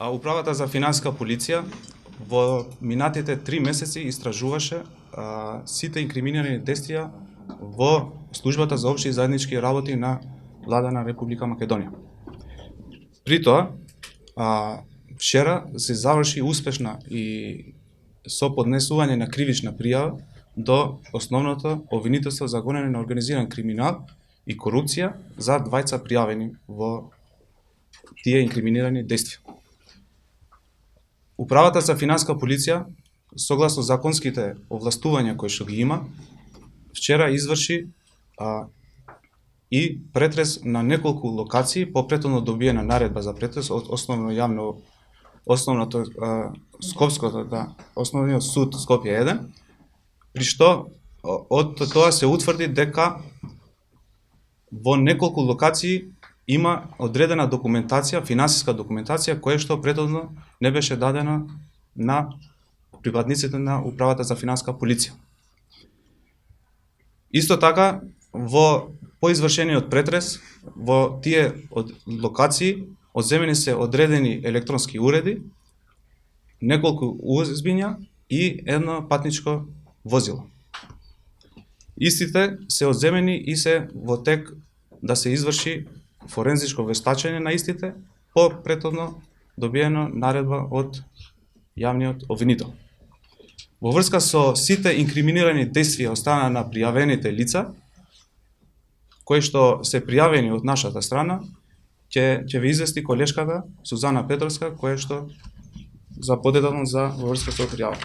Управата за финансиска полиција во минатите 3 месеци истражуваше сите инкриминирани действија во службата за општи и заеднички работи на Влада на Република Македонија. При тоа, вчера се заврши успешна и со поднесување на кривична пријава до основното обвинителство за гонење на организиран криминал и корупција за двајца пријавени во тие инкриминирани действија. Управата за финансиска полиција, согласно законските овластувања кои што ги има, вчера изврши и претрес на неколку локации по претhodно добиена наредба за претрес од Основниот суд Скопје 1, при што од тоа се утврди дека во неколку локации има одредена документација, финансиска документација, која што претhodно не беше дадена на припадниците на Управата за финансиска полиција. Исто така, по извршениот претрес, во тие локации одземени се одредени електронски уреди, неколку USB-ња и едно патничко возило. Истите се одземени и се во тек да се изврши форензичко вештачење на истите по претhodно добиена наредба од јавниот обвинител. Во врска со сите инкриминирани действија од страна на пријавените лица, кои што се пријавени од нашата страна, ќе ви извести колешката Сузана Петровска, која што за подетално за во врска со пријавата.